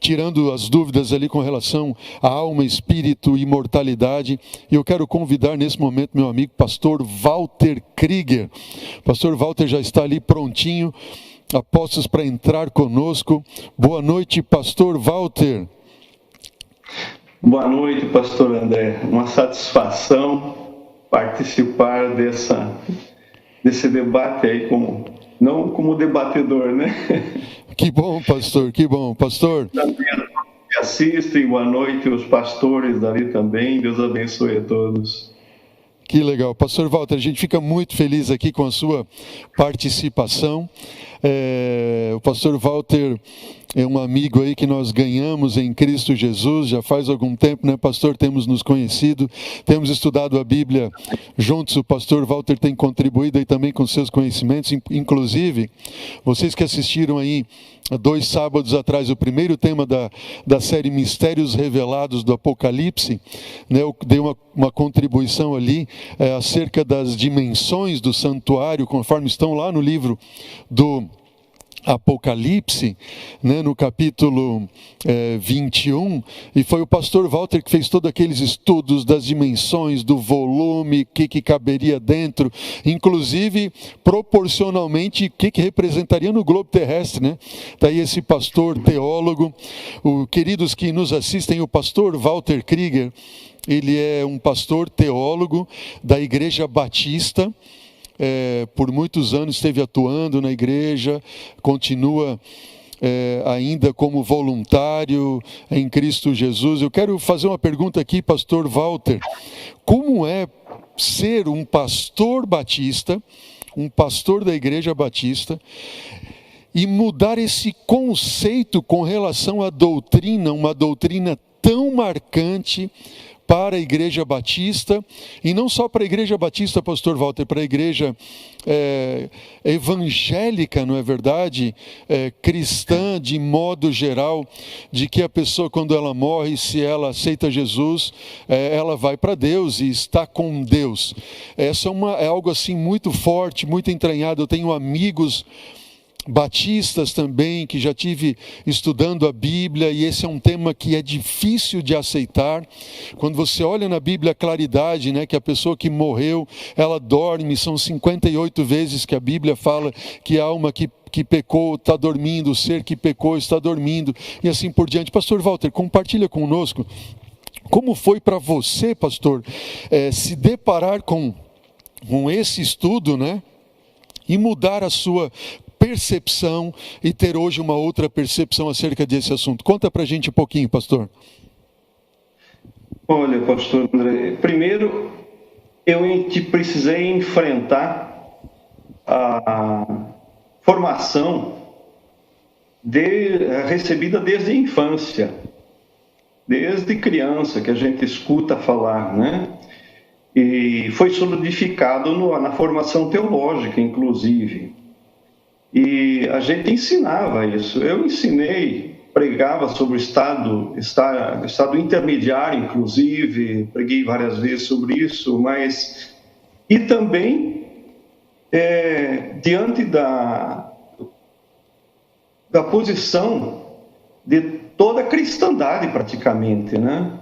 tirando as dúvidas ali com relação à alma, espírito e imortalidade. E eu quero convidar nesse momento meu amigo pastor Walter Krieger. Pastor Walter já está ali prontinho, a postos para entrar conosco. Boa noite, pastor Walter. Boa noite, pastor André. Uma satisfação participar desse debate aí, não como debatedor, né? Que bom, pastor, que bom. Pastor, também assistem, boa noite, os pastores ali também, Deus abençoe a todos. Que legal. Pastor Walter, a gente fica muito feliz aqui com a sua participação. O pastor Walter é um amigo aí que nós ganhamos em Cristo Jesus, já faz algum tempo, né, pastor? Temos nos conhecido, temos estudado a Bíblia juntos, o pastor Walter tem contribuído aí também com seus conhecimentos, inclusive, vocês que assistiram aí 2 sábados atrás, o primeiro tema da série Mistérios Revelados do Apocalipse, né, eu dei uma contribuição ali acerca das dimensões do santuário, conforme estão lá no livro do Apocalipse, né, no capítulo 21, e foi o pastor Walter que fez todos aqueles estudos das dimensões, do volume, o que caberia dentro, inclusive proporcionalmente o que representaria no globo terrestre, né? Daí esse pastor teólogo, queridos que nos assistem, o pastor Walter Krieger, ele é um pastor teólogo da Igreja Batista. Por muitos anos esteve atuando na igreja, continua ainda como voluntário em Cristo Jesus. Eu quero fazer uma pergunta aqui, pastor Walter. Como é ser um pastor batista, um pastor da Igreja Batista, e mudar esse conceito com relação à doutrina, uma doutrina tão marcante para a Igreja Batista, e não só para a Igreja Batista, pastor Walter, para a Igreja evangélica, não é verdade? Cristã, de modo geral, de que a pessoa, quando ela morre, se ela aceita Jesus, ela vai para Deus e está com Deus. Essa é algo assim muito forte, muito entranhado. Eu tenho amigos batistas também, que já tive estudando a Bíblia, e esse é um tema que é difícil de aceitar. Quando você olha na Bíblia a claridade, né, que a pessoa que morreu, ela dorme, são 58 vezes que a Bíblia fala que a alma que pecou está dormindo, o ser que pecou está dormindo, e assim por diante. Pastor Walter, compartilha conosco, como foi para você, pastor, se deparar com esse estudo, né, e mudar a sua percepção e ter hoje uma outra percepção acerca desse assunto. Conta pra gente um pouquinho, pastor. Olha, pastor André, primeiro eu precisei enfrentar a formação recebida desde a infância, desde criança, que a gente escuta falar, né? E foi solidificado na formação teológica, inclusive. E a gente ensinava isso. Eu ensinei, pregava sobre o estado intermediário, inclusive, preguei várias vezes sobre isso, e também, diante da posição de toda a cristandade, praticamente, né?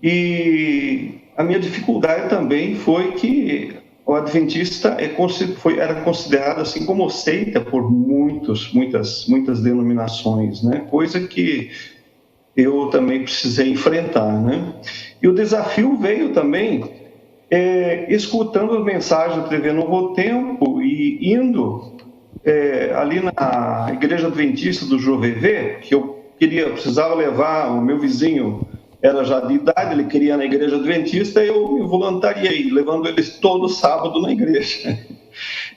E a minha dificuldade também foi que o adventista era considerado assim como seita por muitas denominações, né? Coisa que eu também precisei enfrentar, né? E o desafio veio também escutando as mensagens da TV Novo Tempo e indo ali na Igreja Adventista do Jovevê, que eu precisava levar o meu vizinho. Era já de idade, ele queria ir na Igreja Adventista, e eu me voluntariei, levando eles todo sábado na igreja.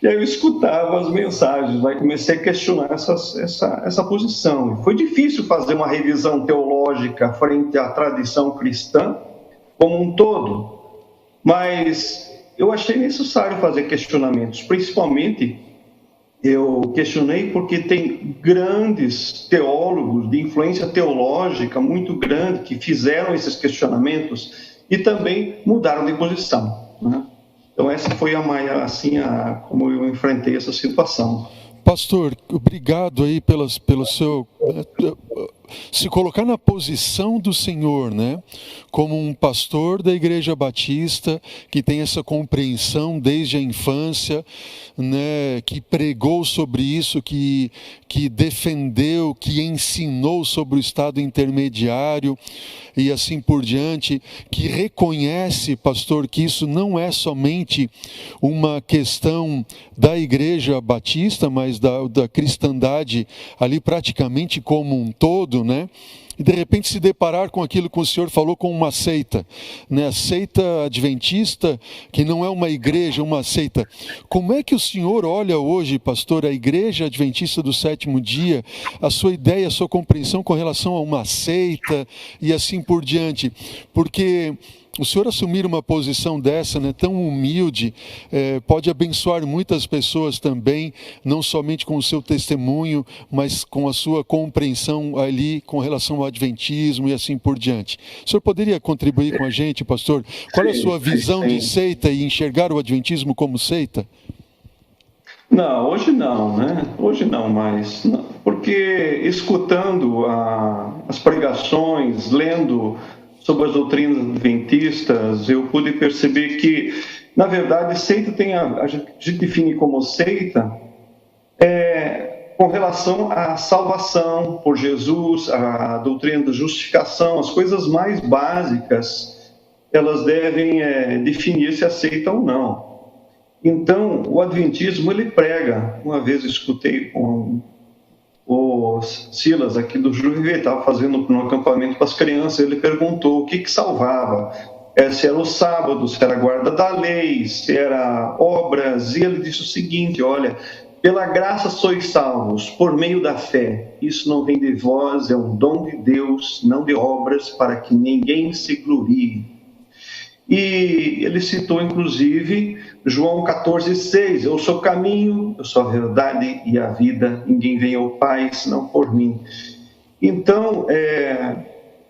E aí eu escutava as mensagens, aí comecei a questionar essa posição. Foi difícil fazer uma revisão teológica frente à tradição cristã como um todo, mas eu achei necessário fazer questionamentos, principalmente eu questionei porque tem grandes teólogos de influência teológica muito grande que fizeram esses questionamentos e também mudaram de posição, né? Então essa foi como eu enfrentei essa situação. Pastor, obrigado aí pelo seu se colocar na posição do Senhor, né? Como um pastor da Igreja Batista, que tem essa compreensão desde a infância, né? Que pregou sobre isso, que defendeu, que ensinou sobre o estado intermediário e assim por diante, que reconhece, pastor, que isso não é somente uma questão da Igreja Batista, mas da cristandade ali praticamente como um todo, né? E de repente se deparar com aquilo que o senhor falou, com uma seita, né? A seita adventista, que não é uma igreja, uma seita. Como é que o senhor olha hoje, pastor, a Igreja Adventista do Sétimo Dia, a sua ideia, a sua compreensão com relação a uma seita e assim por diante? Porque o senhor assumir uma posição dessa, né, tão humilde, pode abençoar muitas pessoas também, não somente com o seu testemunho, mas com a sua compreensão ali com relação ao adventismo e assim por diante. O senhor poderia contribuir com a gente, pastor? Qual é a sua visão de seita e enxergar o adventismo como seita? Não, hoje não, né? Hoje não mais. Não. Porque escutando as pregações, lendo sobre as doutrinas adventistas, eu pude perceber que, na verdade, seita a gente define como seita com relação à salvação por Jesus, a doutrina da justificação, as coisas mais básicas, elas devem definir se aceita ou não. Então, o adventismo, ele prega. Uma vez eu escutei com o Silas aqui do Juviver, estava fazendo um acampamento para as crianças, ele perguntou o que salvava, se era o sábado, se era a guarda da lei, se era obras, e ele disse o seguinte: olha, pela graça sois salvos, por meio da fé, isso não vem de vós, é um dom de Deus, não de obras, para que ninguém se glorie. E ele citou, inclusive, João 14,6, eu sou o caminho, eu sou a verdade e a vida, ninguém vem ao Pai senão por mim. Então,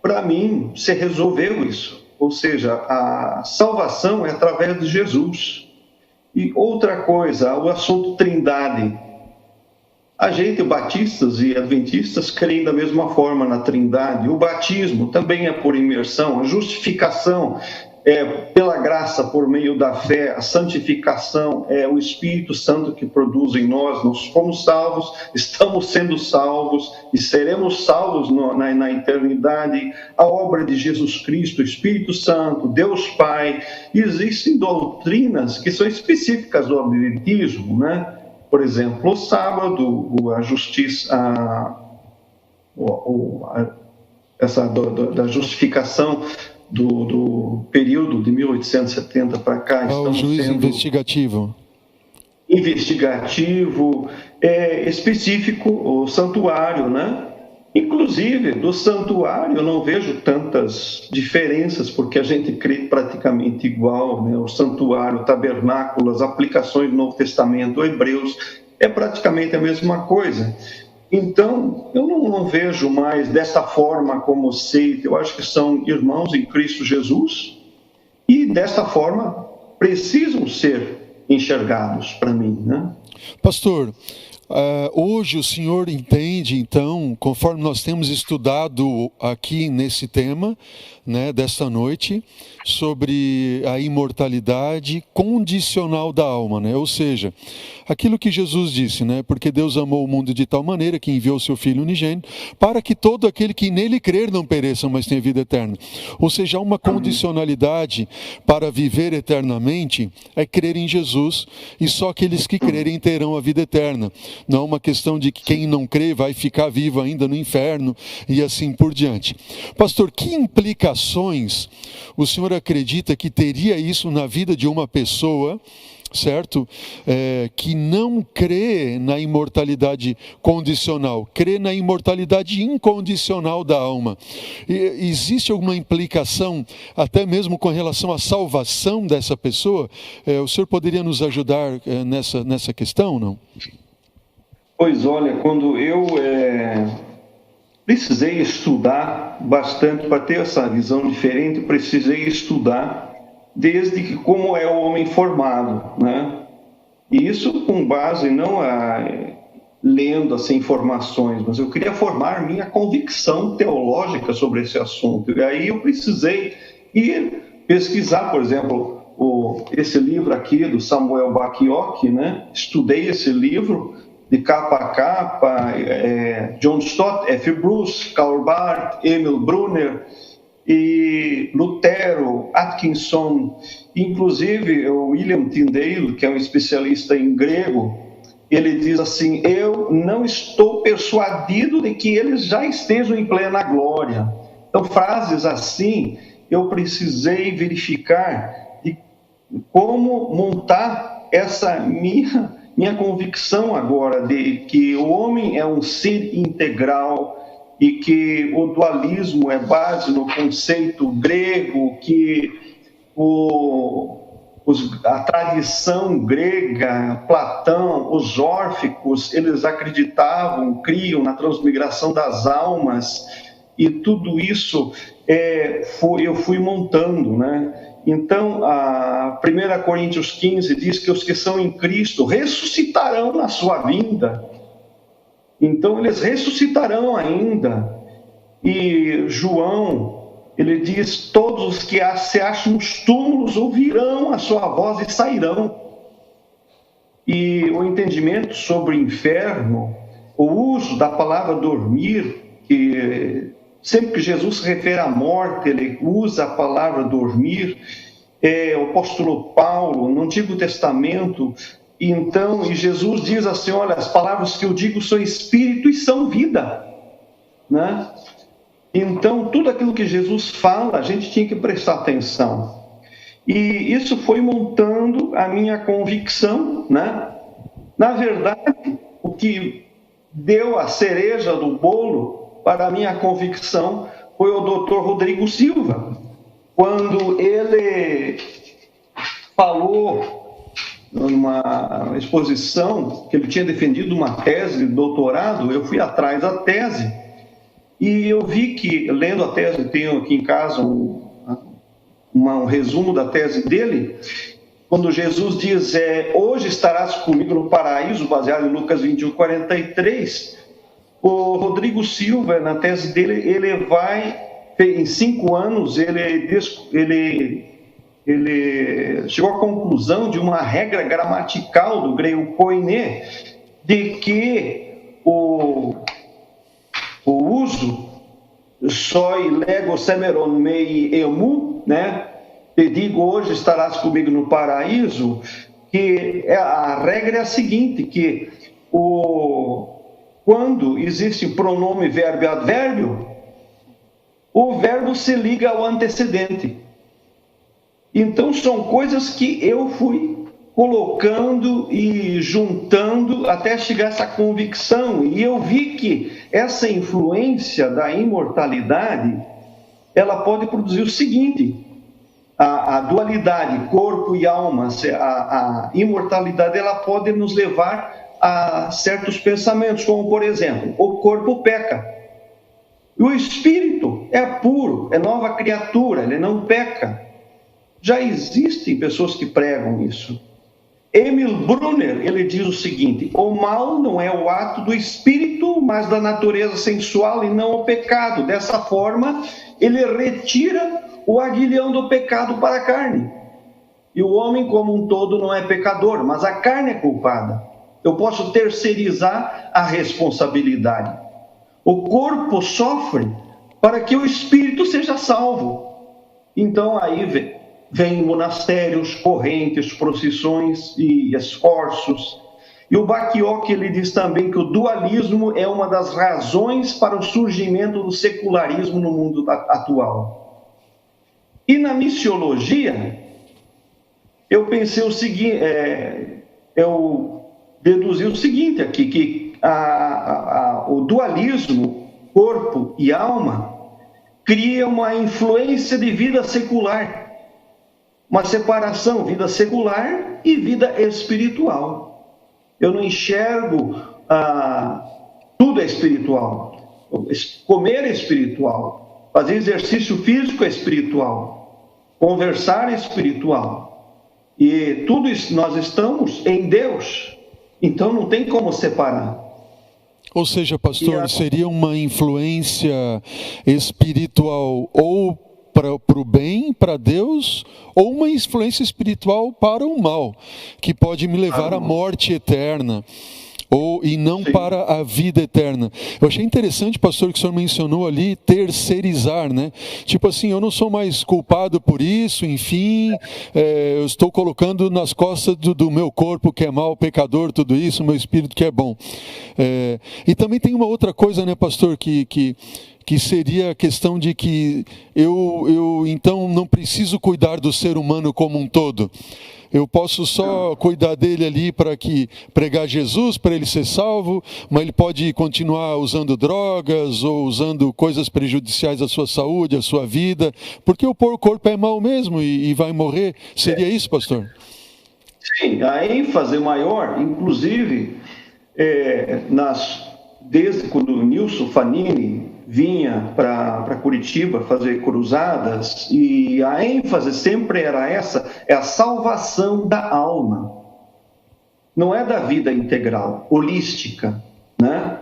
para mim, se resolveu isso, ou seja, a salvação é através de Jesus. E outra coisa, o assunto trindade. A gente, batistas e adventistas, creem da mesma forma na trindade. O batismo também é por imersão, a justificação é pela graça por meio da fé, a santificação é o Espírito Santo que produz em nós. Nós fomos salvos, estamos sendo salvos e seremos salvos na eternidade. A obra de Jesus Cristo, o Espírito Santo, Deus Pai. E existem doutrinas que são específicas do adventismo, né? Por exemplo, o sábado, a justiça, da justificação do período de 1870 para cá. O juízo investigativo, específico, o santuário, né? Inclusive, do santuário eu não vejo tantas diferenças, porque a gente crê praticamente igual, né? O santuário, o tabernáculo, as aplicações do Novo Testamento, Hebreus, é praticamente a mesma coisa. Então, eu não vejo mais dessa forma como seita. Eu acho que são irmãos em Cristo Jesus e, desta forma, precisam ser enxergados para mim, né? Pastor, hoje o senhor entende, então, conforme nós temos estudado aqui nesse tema, né, desta noite, sobre a imortalidade condicional da alma, né? Ou seja, aquilo que Jesus disse, né? Porque Deus amou o mundo de tal maneira que enviou o seu Filho unigênito, para que todo aquele que nele crer não pereça, mas tenha vida eterna. Ou seja, há uma condicionalidade para viver eternamente, é crer em Jesus, e só aqueles que crerem terão a vida eterna. Não é uma questão de que quem não crê vai ficar vivo ainda no inferno, e assim por diante. Pastor, que implicações o senhor acredita que teria isso na vida de uma pessoa, certo? Que não crê na imortalidade condicional, crê na imortalidade incondicional da alma. Existe alguma implicação até mesmo com relação à salvação dessa pessoa? O senhor poderia nos ajudar nessa questão, não? Pois olha, quando eu precisei estudar bastante para ter essa visão diferente, precisei estudar desde que como é o homem formado, né? E isso com base não lendo assim, informações, mas eu queria formar minha convicção teológica sobre esse assunto. E aí eu precisei ir pesquisar, por exemplo, esse livro aqui do Samuel Bacchiocchi, né? Estudei esse livro de capa a capa, John Stott, F. Bruce, Karl Barth, Emil Brunner, e Lutero, Atkinson, inclusive o William Tyndale, que é um especialista em grego, ele diz assim: eu não estou persuadido de que eles já estejam em plena glória. Então, frases assim, eu precisei verificar de como montar essa minha convicção agora de que o homem é um ser integral e que o dualismo é base no conceito grego, que a tradição grega, Platão, os órficos, eles acreditavam, criam na transmigração das almas, e tudo isso eu fui montando, né? Então, a 1 Coríntios 15 diz que os que são em Cristo ressuscitarão na sua vinda. Então, eles ressuscitarão ainda. E João, ele diz: todos os que se acham nos túmulos ouvirão a sua voz e sairão. E o entendimento sobre o inferno, o uso da palavra dormir, que sempre que Jesus se refere à morte, ele usa a palavra dormir. O apóstolo Paulo, no Antigo Testamento, então, e Jesus diz assim: olha, as palavras que eu digo são espírito e são vida, né? Então, tudo aquilo que Jesus fala, a gente tinha que prestar atenção. E isso foi montando a minha convicção, né? Na verdade, o que deu a cereja do bolo para a minha convicção foi o Dr. Rodrigo Silva, quando ele falou numa exposição que ele tinha defendido uma tese de doutorado. Eu fui atrás da tese e eu vi que, lendo a tese, tenho aqui em casa um resumo da tese dele, quando Jesus diz: hoje estarás comigo no paraíso, baseado em Lucas 21:43, o Rodrigo Silva, na tese dele, ele vai, em 5 anos, ele chegou à conclusão de uma regra gramatical do grego koiné, de que o uso soi lego semeron mei emu, né? Te digo, hoje estarás comigo no paraíso, que a regra é a seguinte, que quando existe o pronome verbo e advérbio, o verbo se liga ao antecedente. Então, são coisas que eu fui colocando e juntando até chegar a essa convicção. E eu vi que essa influência da imortalidade, ela pode produzir o seguinte: a dualidade, corpo e alma, a imortalidade, ela pode nos levar a certos pensamentos, como, por exemplo, o corpo peca. E o espírito é puro, é nova criatura, ele não peca. Já existem pessoas que pregam isso. Emil Brunner, ele diz o seguinte: o mal não é o ato do espírito, mas da natureza sensual e não o pecado. Dessa forma, ele retira o aguilhão do pecado para a carne. E o homem como um todo não é pecador, mas a carne é culpada. Eu posso terceirizar a responsabilidade. O corpo sofre para que o espírito seja salvo. Então aí vem monastérios, correntes, procissões e esforços. E o Bacchiocchi, ele diz também que o dualismo é uma das razões para o surgimento do secularismo no mundo atual. E na missiologia, eu pensei o seguinte, eu deduzi o seguinte aqui, que o dualismo, corpo e alma, cria uma influência de vida secular. Uma separação, vida secular e vida espiritual. Eu não enxergo tudo é espiritual. Comer é espiritual. Fazer exercício físico é espiritual. Conversar é espiritual. E tudo isso nós estamos em Deus. Então não tem como separar. Ou seja, pastor, seria uma influência espiritual ou para o bem, para Deus, ou uma influência espiritual para o mal, que pode me levar à morte eterna, e não para a vida eterna. Eu achei interessante, pastor, que o senhor mencionou ali, terceirizar, né? Tipo assim, eu não sou mais culpado por isso, enfim, eu estou colocando nas costas do meu corpo que é mau, pecador, tudo isso, meu espírito que é bom. E também tem uma outra coisa, né, pastor, que seria a questão de que eu então não preciso cuidar do ser humano como um todo. Eu posso só cuidar dele ali para pregar Jesus, para ele ser salvo, mas ele pode continuar usando drogas ou usando coisas prejudiciais à sua saúde, à sua vida, porque o corpo é mau mesmo e vai morrer. Seria isso, pastor? Sim, a ênfase maior, inclusive, desde quando o Nilson Fanini vinha para Curitiba fazer cruzadas, e a ênfase sempre era essa, é a salvação da alma. Não é da vida integral, holística, né?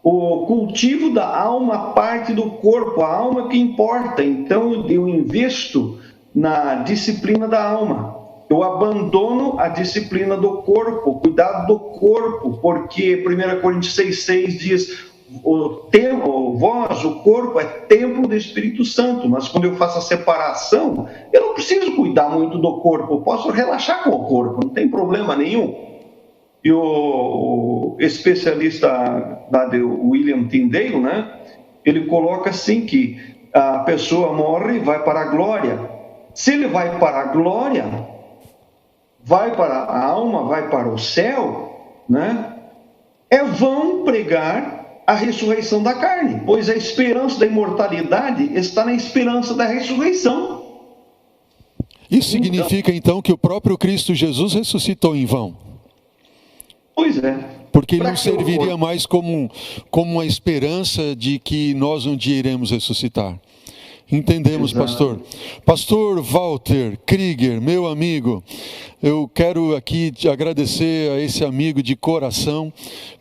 O cultivo da alma parte do corpo, a alma que importa. Então eu investo na disciplina da alma. Eu abandono a disciplina do corpo, cuidado do corpo, porque 1 Coríntios 6,6 diz: o corpo é templo do Espírito Santo, mas quando eu faço a separação, eu não preciso cuidar muito do corpo, eu posso relaxar com o corpo, não tem problema nenhum. E o especialista William Tyndale, né, ele coloca assim que a pessoa morre e vai para a glória. Se ele vai para a glória, a alma vai para o céu, né, é vão pregar a ressurreição da carne, pois a esperança da imortalidade está na esperança da ressurreição. Isso significa então que o próprio Cristo Jesus ressuscitou em vão? Pois é. Porque ele não serviria mais como uma esperança de que nós um dia iremos ressuscitar. Entendemos, pastor. Pastor Walter Krieger, meu amigo, eu quero aqui te agradecer a esse amigo de coração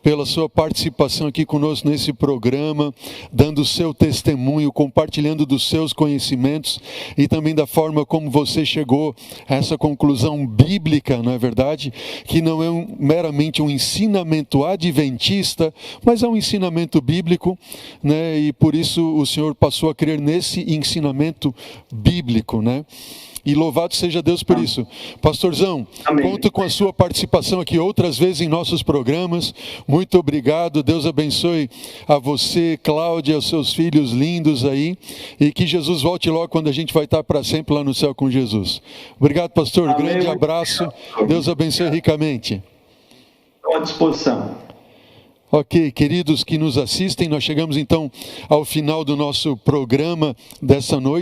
pela sua participação aqui conosco nesse programa, dando o seu testemunho, compartilhando dos seus conhecimentos e também da forma como você chegou a essa conclusão bíblica, não é verdade? Que não é meramente um ensinamento adventista, mas é um ensinamento bíblico, né? E por isso o senhor passou a crer nesse ensinamento bíblico, né? E louvado seja Deus por isso. Pastorzão, conto com a sua participação aqui outras vezes em nossos programas. Muito obrigado. Deus abençoe a você, Cláudia, os seus filhos lindos aí. E que Jesus volte logo quando a gente vai estar para sempre lá no céu com Jesus. Obrigado, pastor. Amém. Grande abraço. Deus abençoe ricamente. Estou à disposição. Ok, queridos que nos assistem, nós chegamos então ao final do nosso programa dessa noite.